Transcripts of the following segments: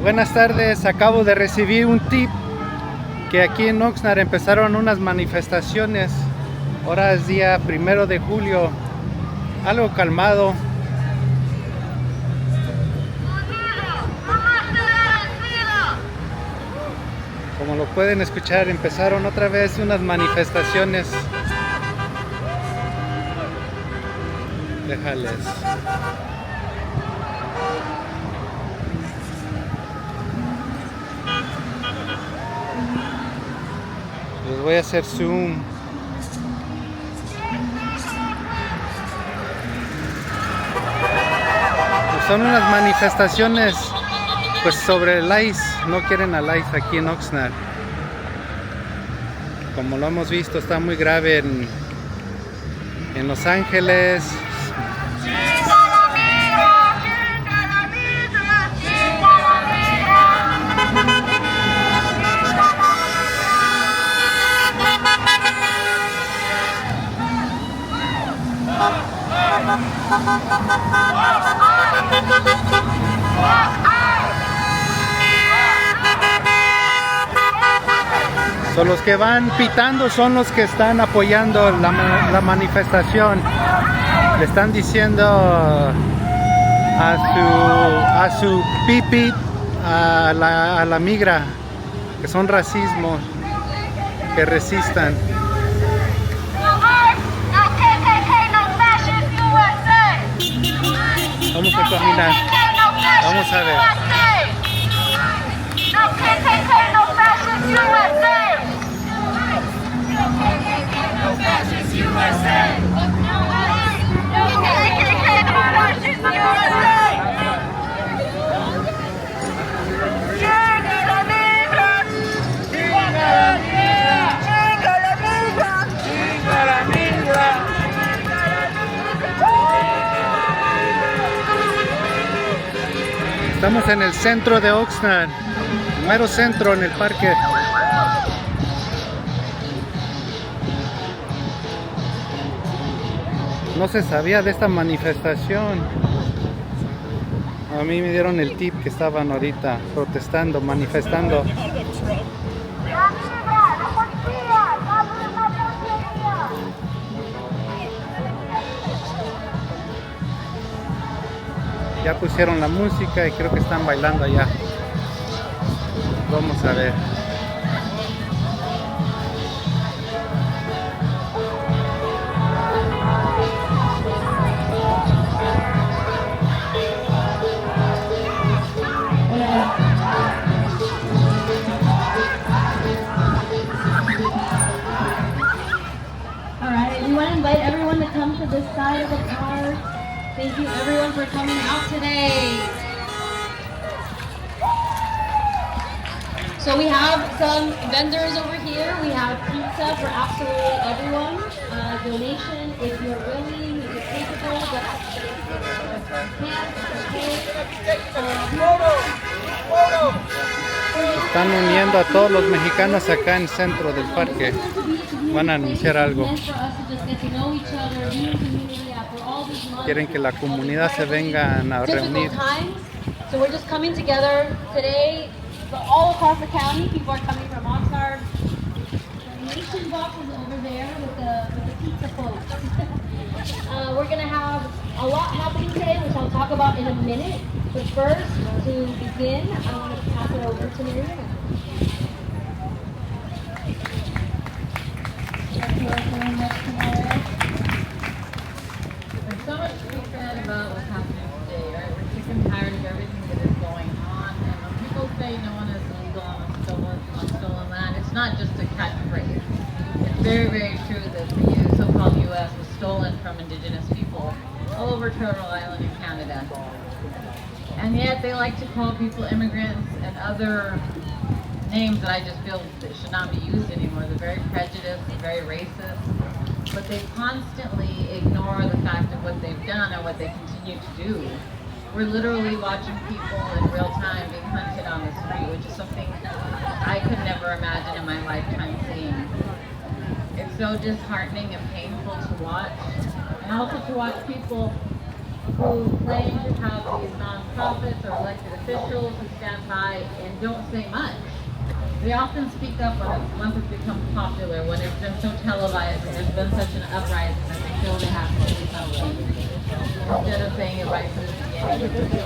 Buenas tardes, acabo de recibir un tip que aquí en Oxnard empezaron unas manifestaciones. Ahora es día 1 de julio, algo calmado. Como lo pueden escuchar, empezaron otra vez unas manifestaciones. Déjales. Les voy a hacer zoom. Pues son unas manifestaciones pues sobre el ICE. No quieren al ICE aquí en Oxnard. Como lo hemos visto, está muy grave en Los Ángeles. So, los que van pitando son los que están apoyando la manifestación. Le están diciendo a su pipi a la migra que son racismo, que resistan. Vamos a caminar. Vamos a ver. Estamos en el centro de Oxnard, mero centro, en el parque. No se sabía de esta manifestación. A mí me dieron el tip que estaban ahorita protestando, manifestando. Ya pusieron la música y creo que están bailando allá. Vamos a ver. Alright, we want to invite everyone to come to this side of the park. Thank you everyone for coming out today. So we have some vendors over here. We have pizza for absolutely everyone. Donation if you're willing, if you're capable. Están uniendo a todos los mexicanos acá en el centro del parque. Van a anunciar algo. Quieren que la comunidad se vengan a reunir. So we're just coming together today. All across the county, people are coming from Oxnard. The donation box is over there with the pizza folks. We're gonna have a lot happening today, which I'll talk about in a minute. But first, to begin, I want to pass it over to Mariana. Thank you very much, Tamara. There's so much to be said about what's happening today, right? We're sick and tired of everything that is going on. And when people say no one is illegal on stolen land, it's not just a catchphrase. It's very, very true that the so-called U.S. was stolen from indigenous people all over Turtle Island in Canada. And yet they like to call people immigrants and other names that I just feel that should not be used anymore. They're very prejudiced, they're very racist, but they constantly ignore the fact of what they've done and what they continue to do. We're literally watching people in real time being hunted on the street, which is something I could never imagine in my lifetime seeing. It's so disheartening and painful to watch, and also to watch people who claim to have these nonprofits or elected officials who stand by and don't say much. They often speak up once it's become popular, when it's been so televised and there's been such an uprising that they feel they have to do something, instead of saying it right from the beginning.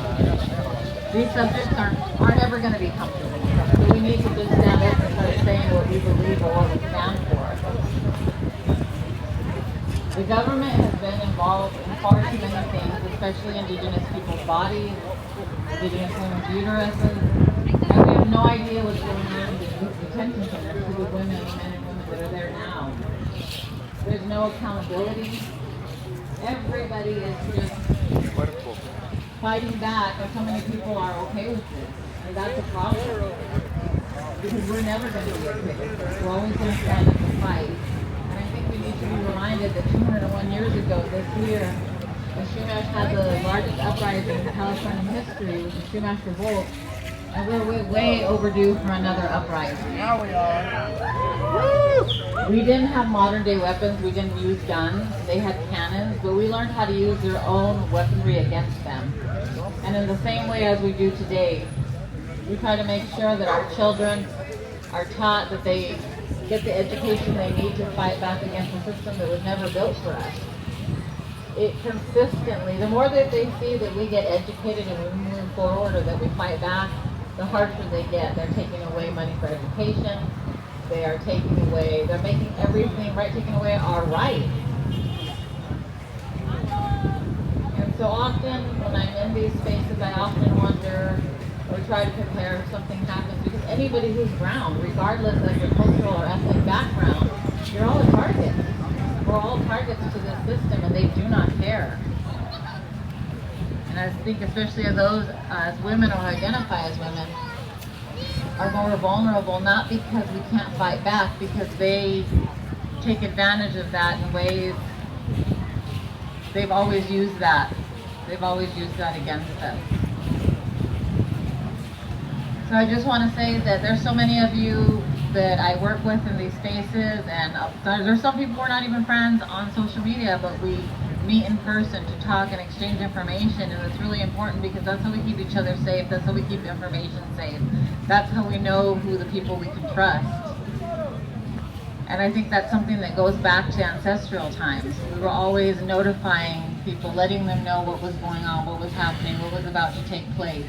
These subjects aren't ever going to be comfortable, so we need to just stand up and start saying what we believe or what we stand for. The government has been involved in far too many things, especially Indigenous people's bodies, Indigenous women's uteruses, and we have no idea what's going on in the detention centers for the women, men and women that are there now. There's no accountability. Everybody is just fighting back, and so many people are okay with this, and that's a problem. Because we're never going to be okay with this. We're always going to stand up and fight. And I think we need to be reminded that 201 years ago this year, the Chumash had the largest uprising in California history with the Chumash Revolt, and we're way overdue for another uprising. Now we are. We didn't have modern day weapons, we didn't use guns, they had cannons, but we learned how to use their own weaponry against them. And in the same way as we do today, we try to make sure that our children are taught that they get the education they need to fight back against a system that was never built for us. It consistently, the more that they see that we get educated and we move forward, or that we fight back, the harsher they get. They're taking away money for education. They are they're making everything right, taking away our rights. And so often when I'm in these spaces, I often wonder or try to prepare if something happens, because anybody who's around, regardless of your cultural or ethnic background, you're all a target. We're all targets to this system, and they do not care. And I think especially as those as women or identify as women are more vulnerable, not because we can't fight back, because they take advantage of that in ways. They've always used that. They've always used that against us. So I just want to say that there's so many of you that I work with in these spaces, and there's some people we're not even friends on social media, but we meet in person to talk and exchange information, and it's really important because that's how we keep each other safe, that's how we keep information safe, that's how we know who the people we can trust. And I think that's something that goes back to ancestral times. We were always notifying people, letting them know what was going on, what was happening, what was about to take place.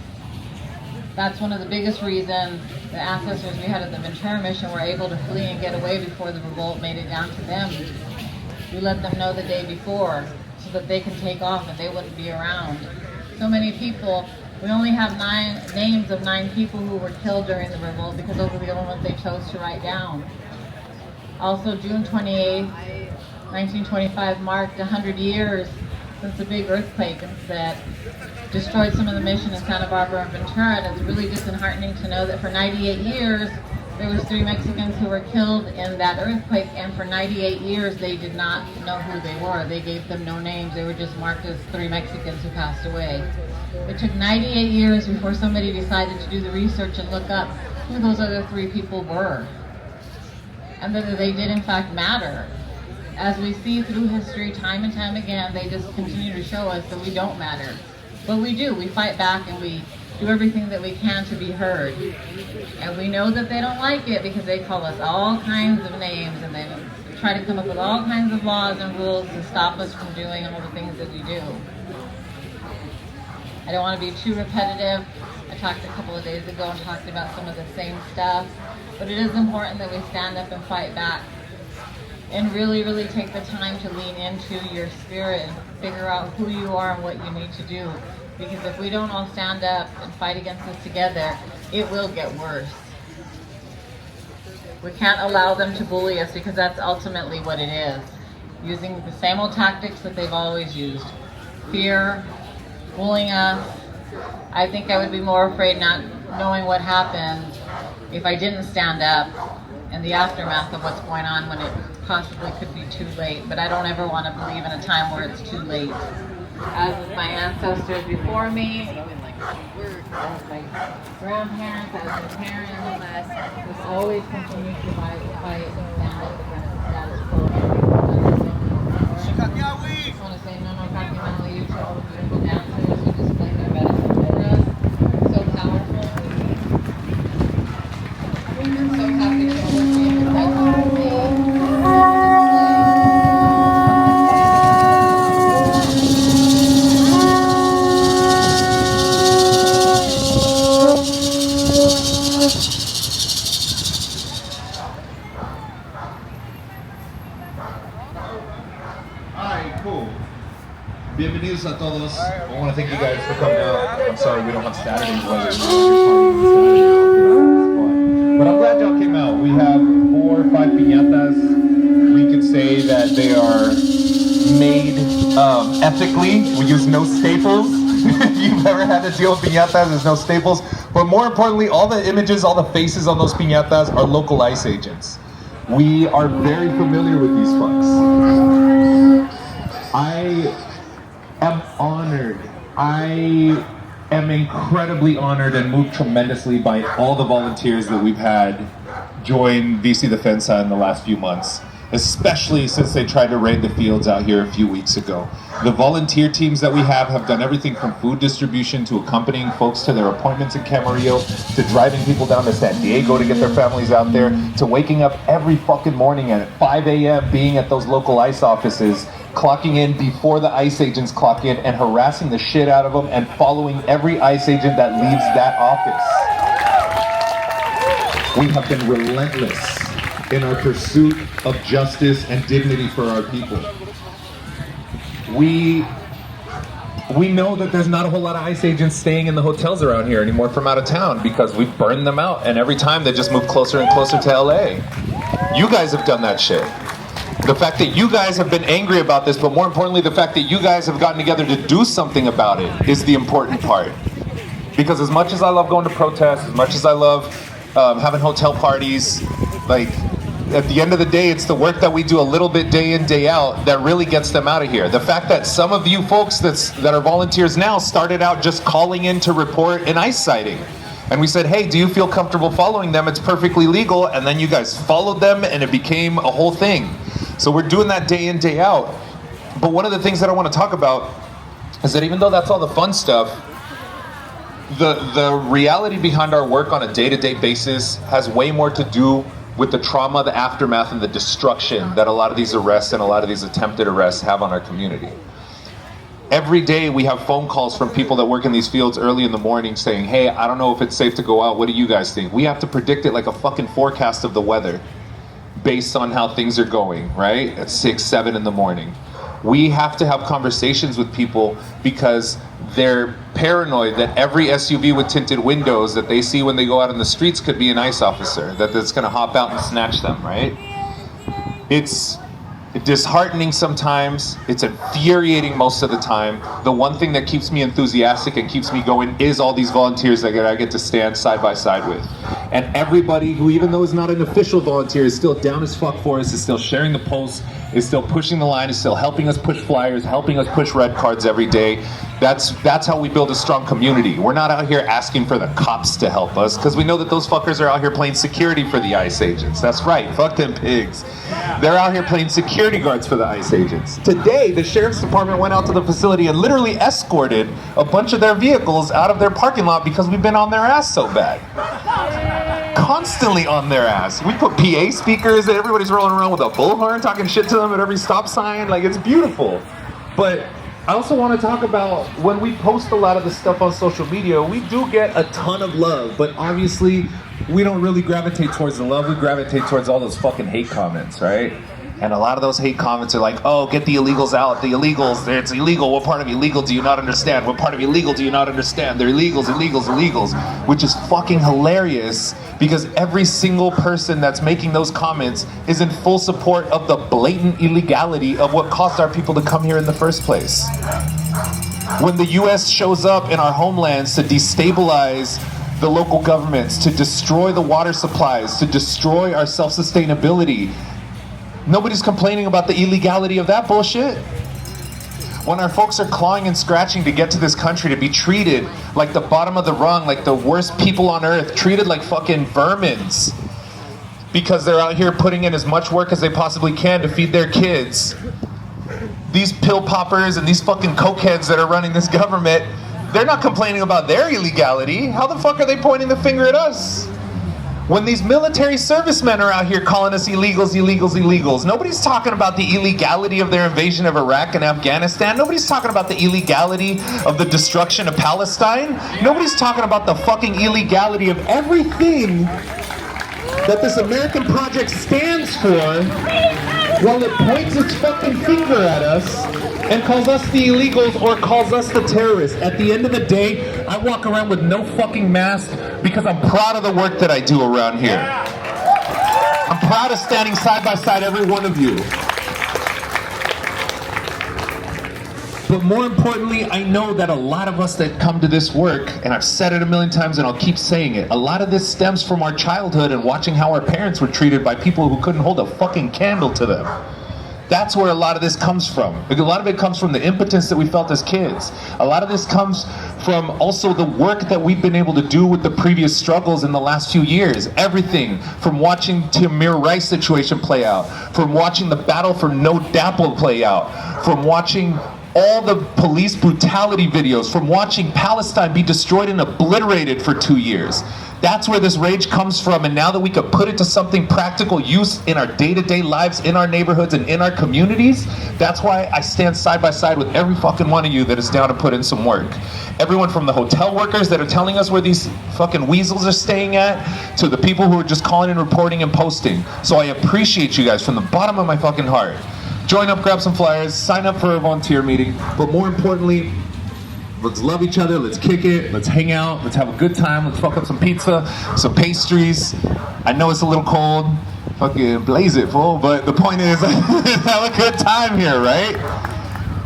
That's one of the biggest reasons the ancestors we had at the Ventura mission were able to flee and get away before the revolt made it down to them. We let them know the day before so that they can take off and they wouldn't be around. So many people, we only have names of 9 people who were killed during the revolt because those were the only ones they chose to write down. Also, June 28, 1925 marked 100 years since the big earthquake that destroyed some of the mission in Santa Barbara and Ventura, and it's really disheartening to know that for 98 years there was 3 Mexicans who were killed in that earthquake, and for 98 years they did not know who they were. They gave them no names. They were just marked as 3 Mexicans who passed away. It took 98 years before somebody decided to do the research and look up who those other 3 people were, and whether they did in fact matter. As we see through history time and time again, they just continue to show us that we don't matter. But we do. We fight back and we do everything that we can to be heard. And we know that they don't like it because they call us all kinds of names, and they try to come up with all kinds of laws and rules to stop us from doing all the things that we do. I don't want to be too repetitive. I talked a couple of days ago and talked about some of the same stuff, but it is important that we stand up and fight back and really, really take the time to lean into your spirit and figure out who you are and what you need to do. Because if we don't all stand up and fight against this together, it will get worse. We can't allow them to bully us, because that's ultimately what it is. Using the same old tactics that they've always used. Fear, bullying us. I think I would be more afraid not knowing what happened if I didn't stand up in the aftermath of what's going on when it possibly could be too late. But I don't ever want to believe in a time where it's too late. As with my ancestors before me, as my grandparents, as my parents, we always continue to fight and stand up against the status quo. I just want to say no, no, Cool. Bienvenidos a todos. I want to thank you guys for coming out. I'm sorry we don't have Saturdays weather. But I'm glad y'all came out. We have 4 or 5 piñatas. We could say that they are made ethically. We use no staples. If you've ever had to deal with piñatas, there's no staples. But more importantly, all the images, all the faces on those piñatas are local ICE agents. We are very familiar with these fucks. I am honored. I am incredibly honored and moved tremendously by all the volunteers that we've had join VC Defensa in the last few months, especially since they tried to raid the fields out here a few weeks ago. The volunteer teams that we have done everything from food distribution to accompanying folks to their appointments in Camarillo, to driving people down to San Diego to get their families out there, to waking up every fucking morning at 5 a.m. being at those local ICE offices, clocking in before the ICE agents clock in and harassing the shit out of them and following every ICE agent that leaves that office. We have been relentless in our pursuit of justice and dignity for our people. We know that there's not a whole lot of ICE agents staying in the hotels around here anymore from out of town because we've burned them out, and every time they just move closer and closer to LA. You guys have done that shit. The fact that you guys have been angry about this, but more importantly, the fact that you guys have gotten together to do something about it is the important part. Because as much as I love going to protests, as much as I love having hotel parties, like, at the end of the day, it's the work that we do a little bit day in, day out that really gets them out of here. The fact that some of you folks that are volunteers now started out just calling in to report an ICE sighting. And we said, hey, do you feel comfortable following them? It's perfectly legal. And then you guys followed them and it became a whole thing. So we're doing that day in, day out. But one of the things that I want to talk about is that even though that's all the fun stuff, the reality behind our work on a day-to-day basis has way more to do with the trauma, the aftermath, and the destruction that a lot of these arrests and a lot of these attempted arrests have on our community. Every day we have phone calls from people that work in these fields early in the morning saying, hey, I don't know if it's safe to go out. What do you guys think? We have to predict it like a fucking forecast of the weather based on how things are going, right? At 6, 7 in the morning. We have to have conversations with people because they're paranoid that every SUV with tinted windows that they see when they go out in the streets could be an ICE officer that's gonna hop out and snatch them, right? It's disheartening sometimes, it's infuriating most of the time. The one thing that keeps me enthusiastic and keeps me going is all these volunteers that I get to stand side by side with. And everybody who, even though is not an official volunteer, is still down as fuck for us, is still sharing the posts, is still pushing the line, is still helping us push flyers, helping us push red cards every day. That's how we build a strong community. We're not out here asking for the cops to help us, because we know that those fuckers are out here playing security for the ICE agents. That's right, fuck them pigs. They're out here playing security guards for the ICE agents. Today, the sheriff's department went out to the facility and literally escorted a bunch of their vehicles out of their parking lot because we've been on their ass so bad. Constantly on their ass. We put PA speakers and everybody's rolling around with a bullhorn talking shit to them at every stop sign. Like, it's beautiful. But I also want to talk about when we post a lot of this stuff on social media, we do get a ton of love, but obviously we don't really gravitate towards the love, we gravitate towards all those fucking hate comments, right? And a lot of those hate comments are like, oh, get the illegals out, the illegals, it's illegal, what part of illegal do you not understand? What part of illegal do you not understand? They're illegals, illegals, illegals, which is fucking hilarious because every single person that's making those comments is in full support of the blatant illegality of what caused our people to come here in the first place. When the US shows up in our homelands to destabilize the local governments, to destroy the water supplies, to destroy our self-sustainability, nobody's complaining about the illegality of that bullshit. When our folks are clawing and scratching to get to this country, to be treated like the bottom of the rung, like the worst people on earth, treated like fucking vermins, because they're out here putting in as much work as they possibly can to feed their kids. These pill poppers and these fucking cokeheads that are running this government, they're not complaining about their illegality. How the fuck are they pointing the finger at us? When these military servicemen are out here calling us illegals, illegals, illegals, nobody's talking about the illegality of their invasion of Iraq and Afghanistan. Nobody's talking about the illegality of the destruction of Palestine. Nobody's talking about the fucking illegality of everything that this American project stands for, while it points its fucking finger at us and calls us the illegals or calls us the terrorists. At the end of the day, I walk around with no fucking mask because I'm proud of the work that I do around here. I'm proud of standing side by side every one of you. But more importantly, I know that a lot of us that come to this work, and I've said it a million times and I'll keep saying it, a lot of this stems from our childhood and watching how our parents were treated by people who couldn't hold a fucking candle to them. That's where a lot of this comes from. A lot of it comes from the impotence that we felt as kids. A lot of this comes from also the work that we've been able to do with the previous struggles in the last few years. Everything from watching Tamir Rice's situation play out, from watching the battle for No Dapple play out, from watching all the police brutality videos, from watching Palestine be destroyed and obliterated for 2 years. That's where this rage comes from, and now that we could put it to something practical use in our day-to-day lives, in our neighborhoods, and in our communities, that's why I stand side by side with every fucking one of you that is down to put in some work. Everyone from the hotel workers that are telling us where these fucking weasels are staying at, to the people who are just calling and reporting and posting. So I appreciate you guys from the bottom of my fucking heart. Join up, grab some flyers, sign up for a volunteer meeting, but more importantly, let's love each other, let's kick it, let's hang out, let's have a good time, let's fuck up some pizza, some pastries. I know it's a little cold, fucking blaze it, fool, but the point is, have a good time here, right?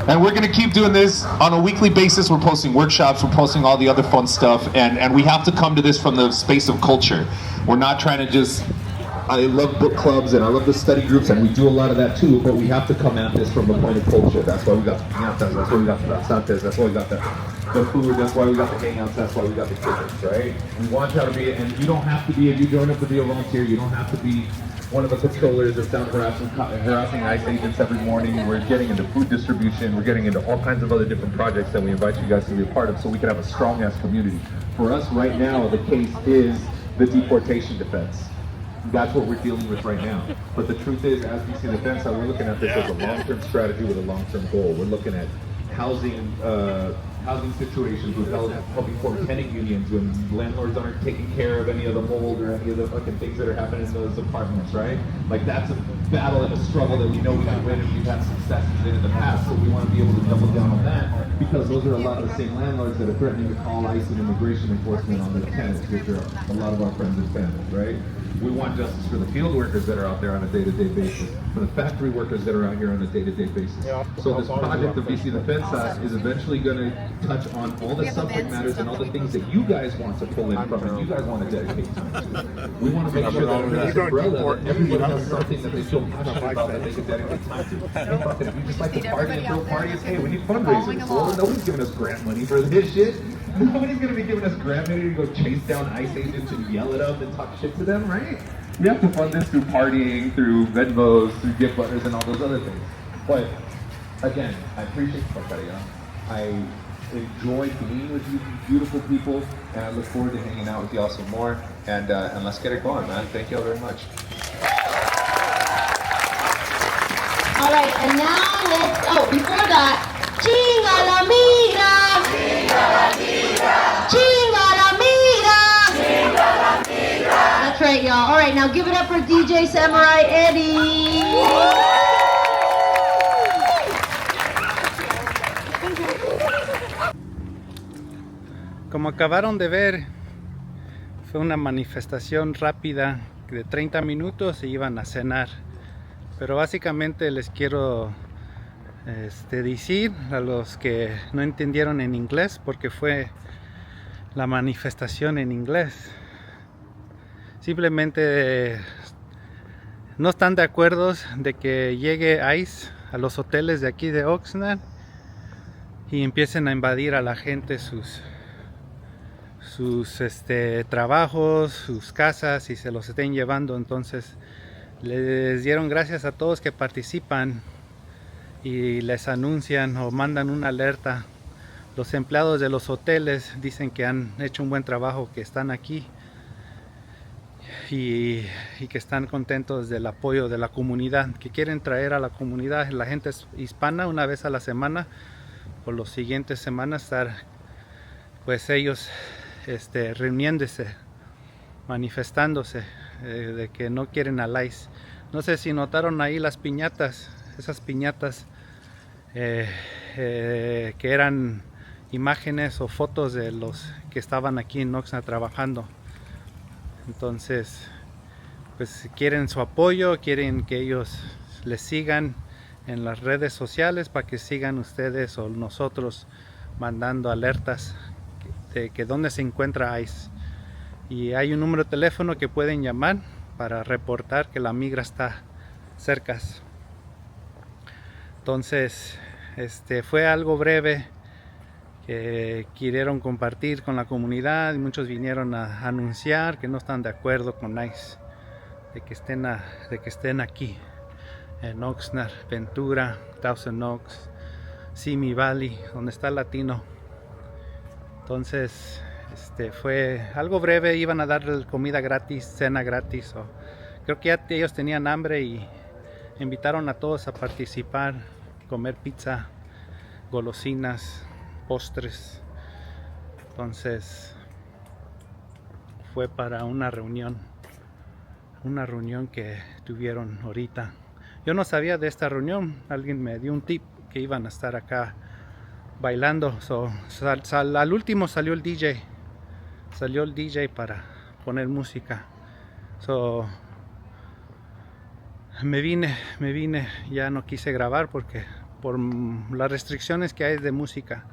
And we're gonna keep doing this on a weekly basis. We're posting workshops, we're posting all the other fun stuff, and we have to come to this from the space of culture. We're not trying to just, I love book clubs and I love the study groups, and we do a lot of that too, but we have to come at this from a point of culture. That's why we got the piñatas, that's why we got the danzantes, that's why we got the food, that's why we got the hangouts, that's why we got the kids, right? We want y'all to be, and you don't have to be, if you join up to be a volunteer, you don't have to be one of the controllers or sound harassing ICE agents every morning. We're getting into food distribution, we're getting into all kinds of other different projects that we invite you guys to be a part of so we can have a strong ass community. For us right now, the case is the deportation defense. That's what we're dealing with right now. But the truth is, as we see the defense, we're looking at this as a long-term strategy with a long-term goal. We're looking at housing situations with helping form tenant unions when landlords aren't taking care of any of the mold or any of the fucking things that are happening in those apartments, right? Like, that's a battle and a struggle that we know we can win and we've had successes in the past, so we want to be able to double down on that, because those are a lot of the same landlords that are threatening to call ICE and immigration enforcement on their tenants, which are a lot of our friends and families, right? We want justice for the field workers that are out there on a day-to-day basis, for the factory workers that are out here on a day-to-day basis. So this project, the VC Defense Act, is eventually going to touch on all the subject matters and all the things that you guys want to pull in from and you guys want to dedicate time to. We want to make sure that under this umbrella, that everybody has something that they feel passionate about that they can dedicate time to. Hey, fuck it, if you just like to party and throw parties, hey, we need fundraisers. Well, nobody's giving us grant money for this shit. Nobody's going to be giving us grant money to go chase down ICE agents and yell at them and talk shit to them, right? We have to fund this through partying, through Venmos, through gift butters, and all those other things. But again, I appreciate you. I enjoy being with you beautiful people, and I look forward to hanging out with y'all some more. And let's get it going, man. Thank you all very much. All right, and now let's, before that, Chinga la migra! Chinga la migra! Chinga la migra! Chinga la migra! That's right, y'all. All right, now give it up for DJ Samurai Eddie! Como acabaron de ver, fue una manifestación rápida de 30 minutos y iban a cenar. Pero básicamente les quiero decir a los que no entendieron en inglés, porque fue la manifestación en inglés. Simplemente no están de acuerdo de que llegue ICE a los hoteles de aquí de Oxnard y empiecen a invadir a la gente sus trabajos, sus casas, y se los estén llevando. Entonces les dieron gracias a todos que participan y les anuncian o mandan una alerta. Los empleados de los hoteles dicen que han hecho un buen trabajo, que están aquí y que están contentos del apoyo de la comunidad, que quieren traer a la comunidad, la gente hispana, una vez a la semana, por las siguientes semanas, estar pues ellos reuniéndose, manifestándose de que no quieren al ICE. No sé si notaron ahí las piñatas, esas piñatas que eran imágenes o fotos de los que estaban aquí en Oxnard trabajando. Entonces, pues quieren su apoyo, quieren que ellos les sigan en las redes sociales para que sigan ustedes o nosotros mandando alertas de que dónde se encuentra ICE. Y hay un número de teléfono que pueden llamar para reportar que la migra está cerca. Entonces, fue algo breve que quisieron compartir con la comunidad y muchos vinieron a anunciar que no están de acuerdo con ICE, de que estén aquí en Oxnard, Ventura, Thousand Oaks, Simi Valley, donde está el latino. Entonces, fue algo breve, iban a dar comida gratis, cena gratis, creo que ya ellos tenían hambre y invitaron a todos a participar, comer pizza, golosinas, postres. Entonces, fue para una reunión que tuvieron ahorita. Yo no sabía de esta reunión, alguien me dio un tip que iban a estar acá bailando. Al último salió el DJ para poner música. Me vine, ya no quise grabar porque por las restricciones que hay de música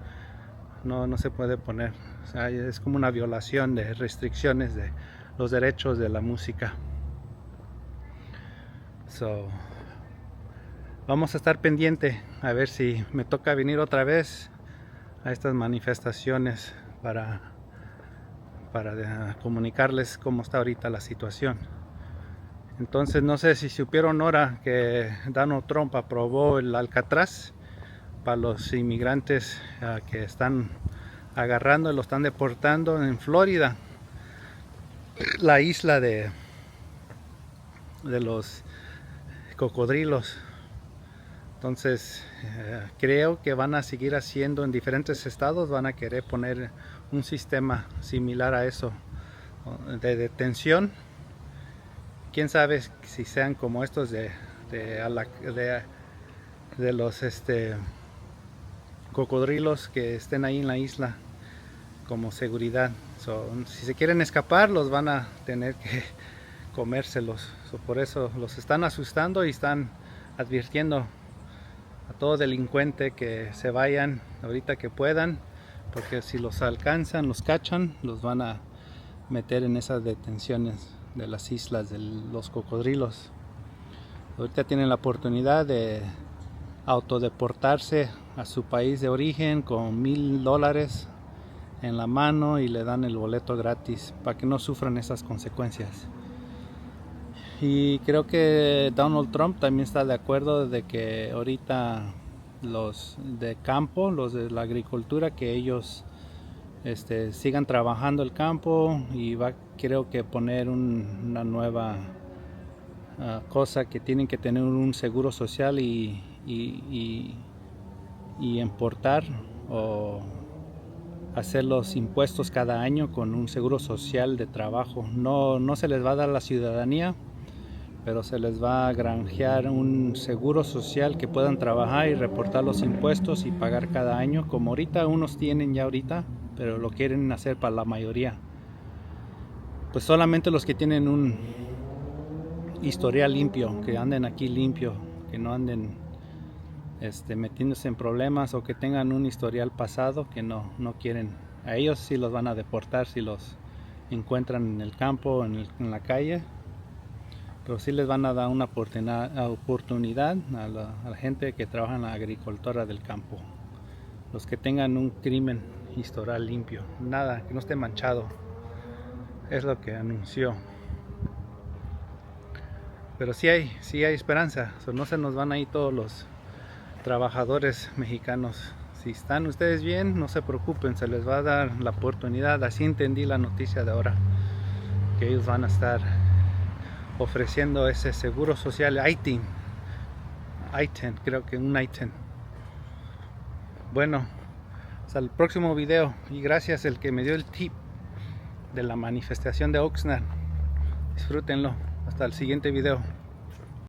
no se puede poner. O sea, es como una violación de restricciones de los derechos de la música. Vamos a estar pendiente a ver si me toca venir otra vez a estas manifestaciones para comunicarles cómo está ahorita la situación. Entonces, no sé si supieron ahora que Donald Trump aprobó el Alcatraz para los inmigrantes que están agarrando y lo están deportando en Florida, la isla de los cocodrilos. Entonces, creo que van a seguir haciendo en diferentes estados, van a querer poner un sistema similar a eso, de detención. Quién sabe si sean como estos de los cocodrilos que estén ahí en la isla como seguridad. Si se quieren escapar, los van a tener que comérselos. Por eso los están asustando y están advirtiendo a todo delincuente que se vayan ahorita que puedan, porque si los alcanzan, los cachan, los van a meter en esas detenciones de las islas de los cocodrilos. Ahorita tienen la oportunidad de autodeportarse a su país de origen con $1,000 en la mano y le dan el boleto gratis para que no sufran esas consecuencias. Y creo que Donald Trump también está de acuerdo de que ahorita los de campo, los de la agricultura, que ellos sigan trabajando el campo, y creo que poner una nueva cosa que tienen que tener un seguro social y importar o hacer los impuestos cada año con un seguro social de trabajo. No se les va a dar la ciudadanía, pero se les va a granjear un seguro social que puedan trabajar y reportar los impuestos y pagar cada año, como ahorita unos tienen ya ahorita, pero lo quieren hacer para la mayoría. Pues solamente los que tienen un historial limpio, que anden aquí limpio, que no anden metiéndose en problemas o que tengan un historial pasado que no quieren. A ellos sí los van a deportar si los encuentran en el campo, en la calle. Pero sí les van a dar una oportunidad a la gente que trabaja en la agricultura del campo. Los que tengan un crimen historial limpio, nada, que no esté manchado. Es lo que anunció. Pero sí hay esperanza. No se nos van a ir todos los trabajadores mexicanos. Si están ustedes bien, no se preocupen, se les va a dar la oportunidad. Así entendí la noticia de ahora, que ellos van a estar ofreciendo ese seguro social ITIN, creo que un ITIN. Bueno, hasta el próximo video, y gracias el que me dio el tip de la manifestación de Oxnard. Disfrútenlo, hasta el siguiente video.